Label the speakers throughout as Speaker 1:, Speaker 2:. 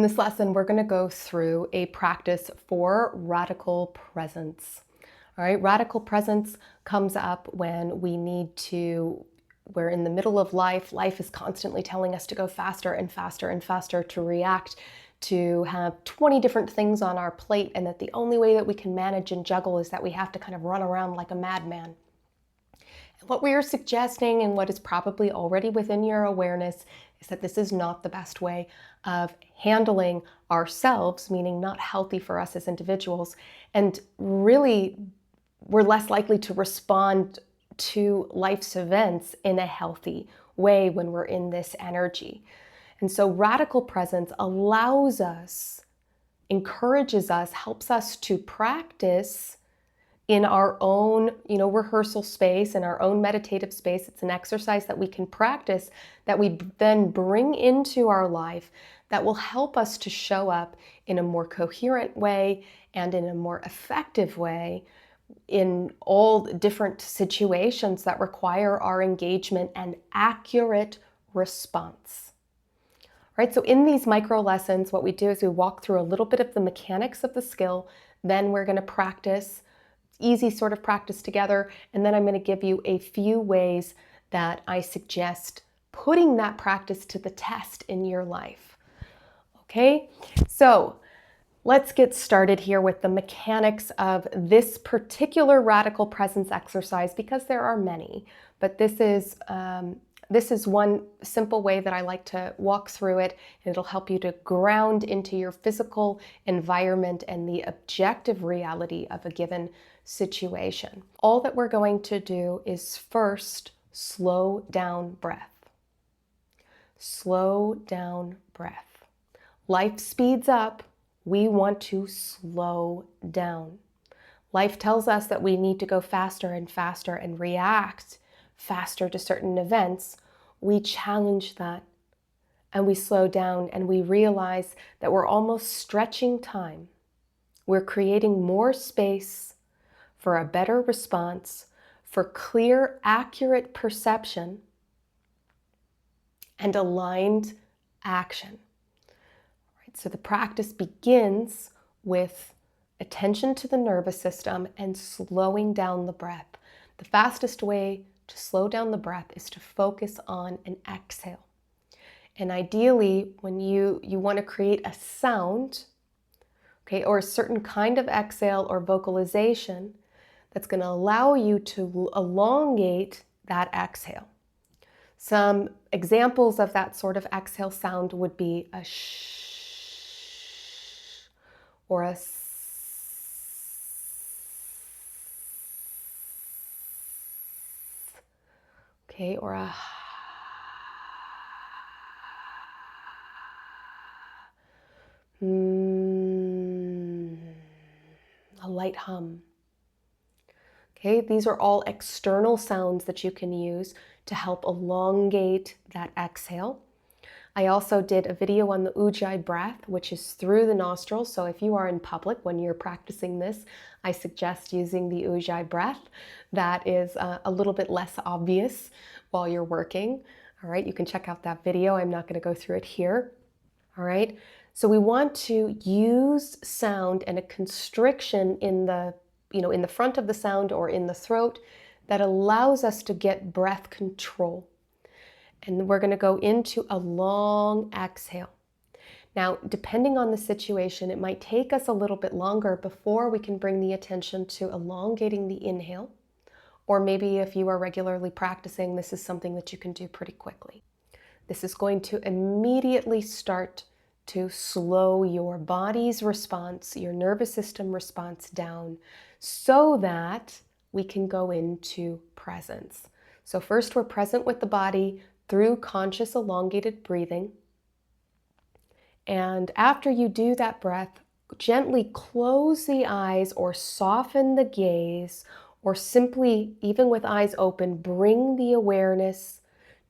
Speaker 1: In this lesson, we're going to go through a practice for radical presence. All right, radical presence comes up when we're in the middle of life. Life is constantly telling us to go faster and faster and faster, to react, to have 20 different things on our plate, and that the only way that we can manage and juggle is that we have to kind of run around like a madman. What we are suggesting, and what is probably already within your awareness, is that this is not the best way of handling ourselves, meaning not healthy for us as individuals. And really, we're less likely to respond to life's events in a healthy way when we're in this energy. And so radical presence allows us, encourages us, helps us to practice in our own, rehearsal space, in our own meditative space. It's an exercise that we can practice, that we then bring into our life, that will help us to show up in a more coherent way and in a more effective way in all different situations that require our engagement and accurate response. Right? So in these micro lessons, what we do is we walk through a little bit of the mechanics of the skill, then we're going to practice, easy sort of practice together, and then I'm going to give you a few ways that I suggest putting that practice to the test in your life. Okay, so let's get started here with the mechanics of this particular radical presence exercise, because there are many, but this is one simple way that I like to walk through it, and it'll help you to ground into your physical environment and the objective reality of a given situation. All that we're going to do is first slow down breath. Slow down breath. Life speeds up. We want to slow down. Life tells us that we need to go faster and faster and react faster to certain events. We challenge that and we slow down, and we realize that we're almost stretching time. We're creating more space for a better response, for clear, accurate perception, and aligned action. Right? So the practice begins with attention to the nervous system and slowing down the breath. The fastest way to slow down the breath is to focus on an exhale. And ideally, when you want to create a sound, okay, or a certain kind of exhale or vocalization that's going to allow you to elongate that exhale. Some examples of that sort of exhale sound would be a shh or a s. Okay, or a light hum. Okay, these are all external sounds that you can use to help elongate that exhale. I also did a video on the Ujjayi breath, which is through the nostrils. So if you are in public when you're practicing this, I suggest using the Ujjayi breath. That is a little bit less obvious while you're working. All right, you can check out that video. I'm not going to go through it here. All right, so we want to use sound and a constriction in the front of the sound or in the throat that allows us to get breath control. And we're going to go into a long exhale. Now, depending on the situation, it might take us a little bit longer before we can bring the attention to elongating the inhale. Or maybe if you are regularly practicing, this is something that you can do pretty quickly. This is going to immediately start to slow your body's response, your nervous system response down, so that we can go into presence. So first, we're present with the body through conscious elongated breathing. And after you do that breath, gently close the eyes or soften the gaze, or simply, even with eyes open, bring the awareness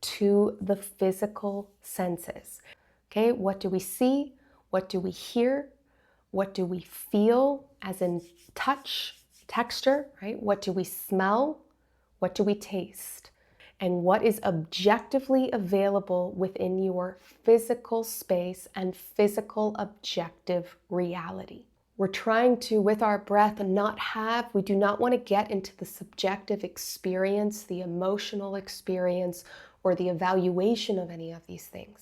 Speaker 1: to the physical senses. Okay, what do we see? What do we hear? What do we feel, as in touch, texture, right? What do we smell? What do we taste? and what is objectively available within your physical space and physical objective reality. We're trying to, with our breath, we do not want to get into the subjective experience, the emotional experience, or the evaluation of any of these things.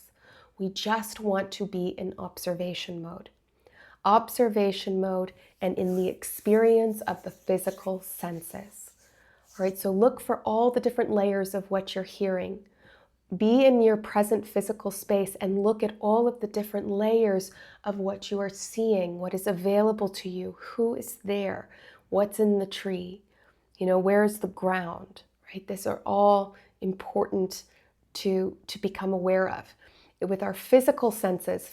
Speaker 1: We just want to be in observation mode. Observation mode and in the experience of the physical senses. All right, so look for all the different layers of what you're hearing. Be in your present physical space and look at all of the different layers of what you are seeing, what is available to you, who is there, what's in the tree, where's the ground, right? These are all important to become aware of. With our physical senses,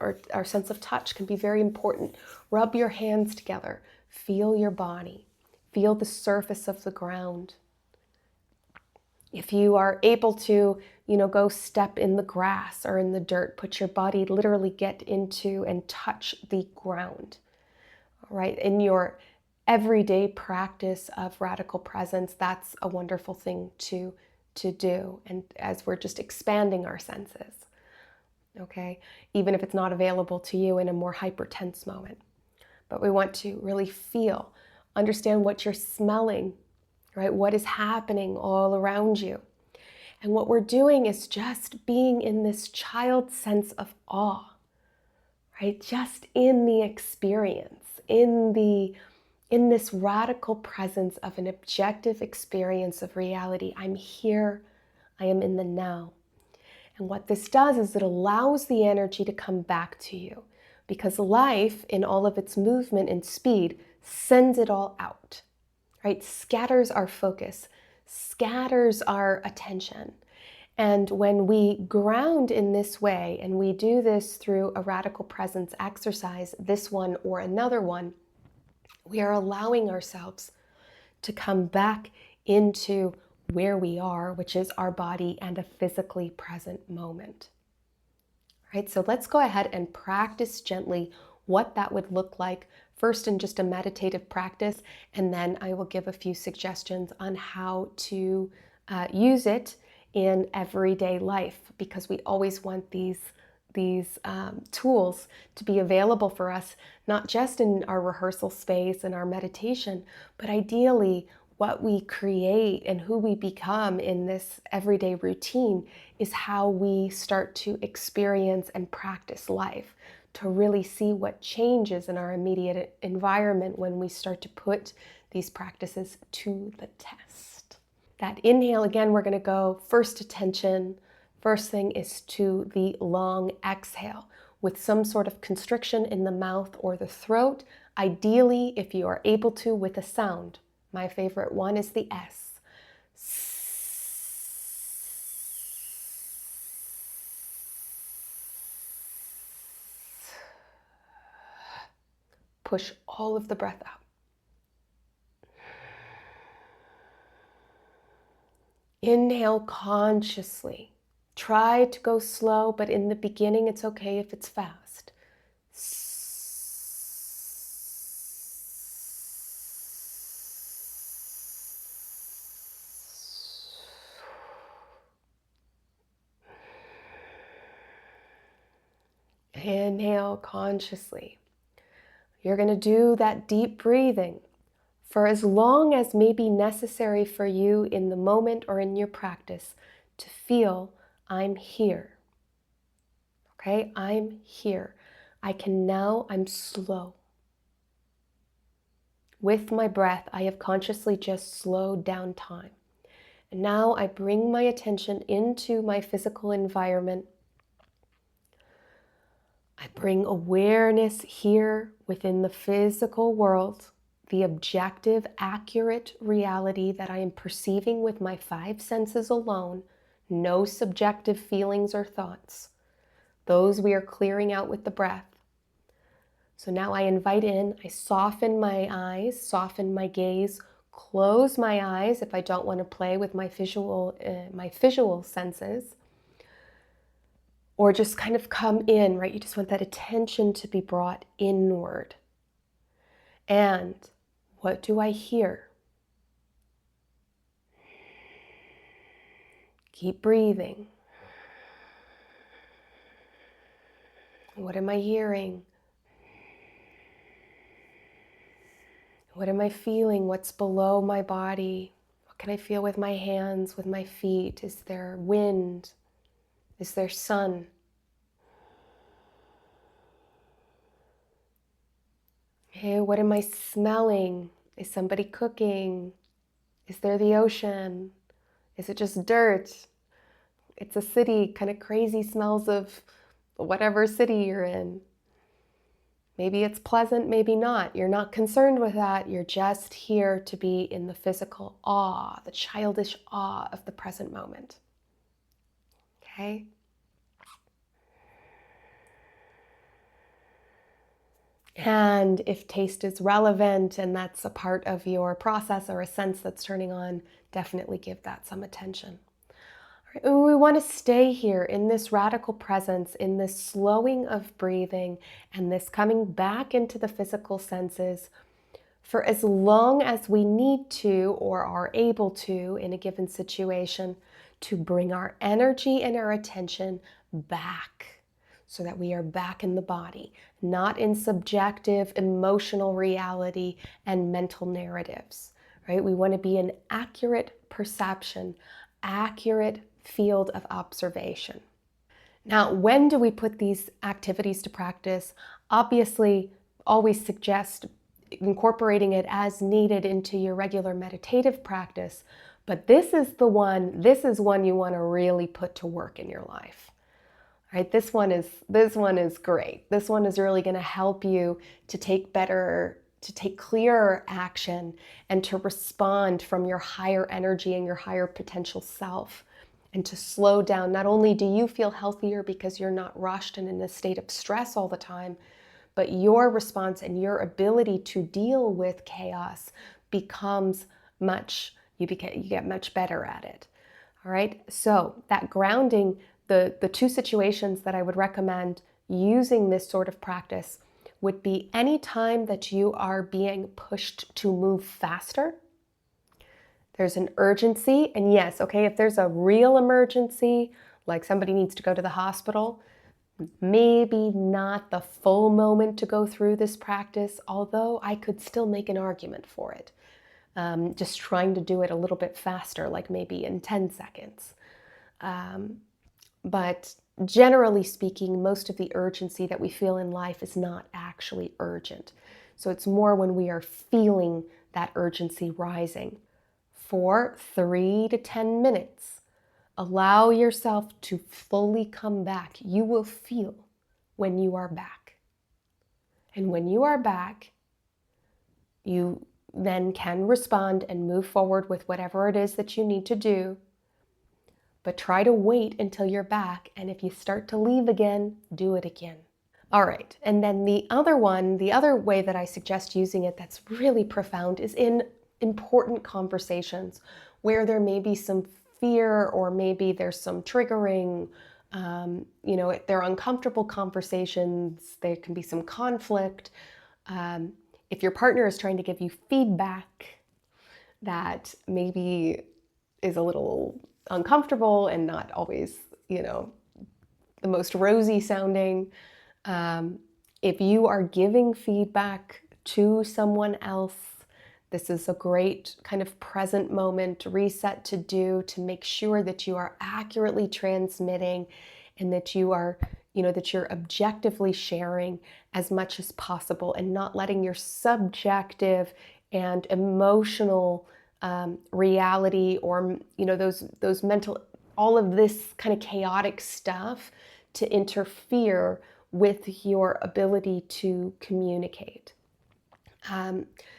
Speaker 1: or our sense of touch can be very important. Rub your hands together, feel your body, feel the surface of the ground. If you are able to, go step in the grass or in the dirt, put your body, literally get into and touch the ground, all right? In your everyday practice of radical presence, that's a wonderful thing to do. And as we're just expanding our senses, okay? Even if it's not available to you in a more hyper-tense moment. But we want to really feel, understand what you're smelling, right? What is happening all around you. And what we're doing is just being in this child sense of awe, right? Just in the experience, in this radical presence of an objective experience of reality. I'm here, I am in the now. And what this does is it allows the energy to come back to you, because life, in all of its movement and speed, sends it all out, right? Scatters our focus, scatters our attention. And when we ground in this way, and we do this through a radical presence exercise, this one or another one, we are allowing ourselves to come back into where we are, which is our body and a physically present moment. Right, so let's go ahead and practice gently what that would look like, first in just a meditative practice, and then I will give a few suggestions on how to use it in everyday life, because we always want these tools to be available for us, not just in our rehearsal space and our meditation, but ideally what we create and who we become in this everyday routine is how we start to experience and practice life, to really see what changes in our immediate environment when we start to put these practices to the test. That inhale, again, we're going to go first attention. First thing is to the long exhale with some sort of constriction in the mouth or the throat, ideally, if you are able to, with a sound. My favorite one is the S. Push all of the breath out. Inhale consciously. Try to go slow, but in the beginning, it's okay if it's fast. Inhale consciously. You're going to do that deep breathing for as long as may be necessary for you in the moment or in your practice to feel, I'm here. Okay, I'm here. I'm slow. With my breath, I have consciously just slowed down time. And now I bring my attention into my physical environment. I bring awareness here within the physical world, the objective, accurate reality that I am perceiving with my 5 senses alone, no subjective feelings or thoughts. Those we are clearing out with the breath. So now I invite in, I soften my eyes, soften my gaze, close my eyes if I don't want to play with my visual senses. Or just kind of come in, right? You just want that attention to be brought inward. And what do I hear? Keep breathing. What am I hearing? What am I feeling? What's below my body? What can I feel with my hands, with my feet? Is there wind? Is there sun? Hey, what am I smelling? Is somebody cooking? Is there the ocean? Is it just dirt? It's a city, kind of crazy smells of whatever city you're in. Maybe it's pleasant, maybe not. You're not concerned with that. You're just here to be in the physical awe, the childish awe of the present moment. Okay? And if taste is relevant and that's a part of your process or a sense that's turning on, definitely give that some attention. We want to stay here in this radical presence, in this slowing of breathing, and this coming back into the physical senses for as long as we need to or are able to in a given situation to bring our energy and our attention back so that we are back in the body, not in subjective emotional reality and mental narratives, right? We want to be an accurate perception, accurate field of observation. Now, when do we put these activities to practice? Obviously, always suggest incorporating it as needed into your regular meditative practice, but this is one you want to really put to work in your life. Right? This one is great. This one is really going to help you to take clearer action and to respond from your higher energy and your higher potential self, and to slow down. Not only do you feel healthier because you're not rushed and in a state of stress all the time, but your response and your ability to deal with chaos becomes you get much better at it. All right, so that grounding, the two situations that I would recommend using this sort of practice would be any time that you are being pushed to move faster. There's an urgency, and yes, okay, if there's a real emergency, like somebody needs to go to the hospital, maybe not the full moment to go through this practice, although I could still make an argument for it. Just trying to do it a little bit faster, like maybe in 10 seconds. But generally speaking, most of the urgency that we feel in life is not actually urgent. So it's more when we are feeling that urgency rising. For 3 to 10 minutes, allow yourself to fully come back. You will feel when you are back. And when you are back, you then can respond and move forward with whatever it is that you need to do. But try to wait until you're back. And if you start to leave again, do it again. All right. And then the other way that I suggest using it that's really profound is in important conversations where there may be some fear or maybe there's some triggering, they're uncomfortable conversations, there can be some conflict. If your partner is trying to give you feedback that maybe is a little uncomfortable and not always, the most rosy sounding, if you are giving feedback to someone else, this is a great kind of present moment reset to do to make sure that you are accurately transmitting and that you are, that you're objectively sharing as much as possible and not letting your subjective and emotional reality or, those mental, all of this kind of chaotic stuff to interfere with your ability to communicate.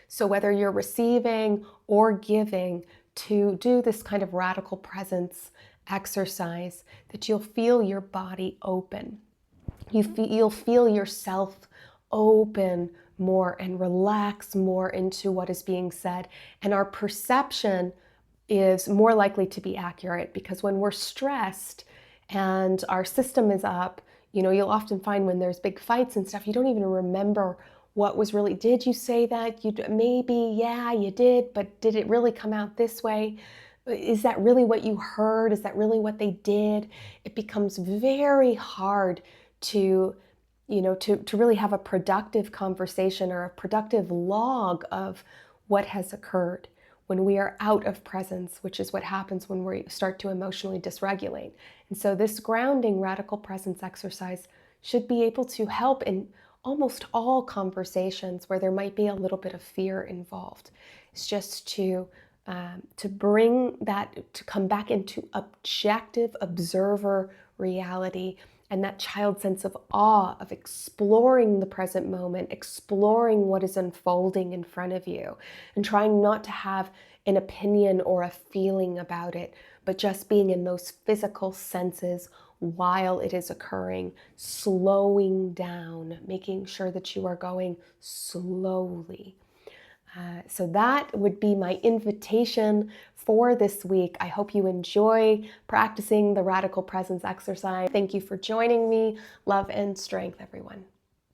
Speaker 1: So whether you're receiving or giving, to do this kind of radical presence exercise, that you'll feel your body open. You'll feel yourself open more and relax more into what is being said. And our perception is more likely to be accurate, because when we're stressed and our system is up, you'll often find when there's big fights and stuff, you don't even remember what was really, did you say that? Maybe, yeah, you did, but did it really come out this way? Is that really what you heard? Is that really what they did? It becomes very hard to, to really have a productive conversation or a productive log of what has occurred when we are out of presence, which is what happens when we start to emotionally dysregulate. And so this grounding radical presence exercise should be able to help in almost all conversations where there might be a little bit of fear involved. It's just to bring that, to come back into objective observer reality, and that child sense of awe of exploring the present moment, exploring what is unfolding in front of you, and trying not to have an opinion or a feeling about it, but just being in those physical senses while it is occurring, slowing down, making sure that you are going slowly. So that would be my invitation for this week. I hope you enjoy practicing the radical presence exercise. Thank you for joining me. Love and strength, everyone.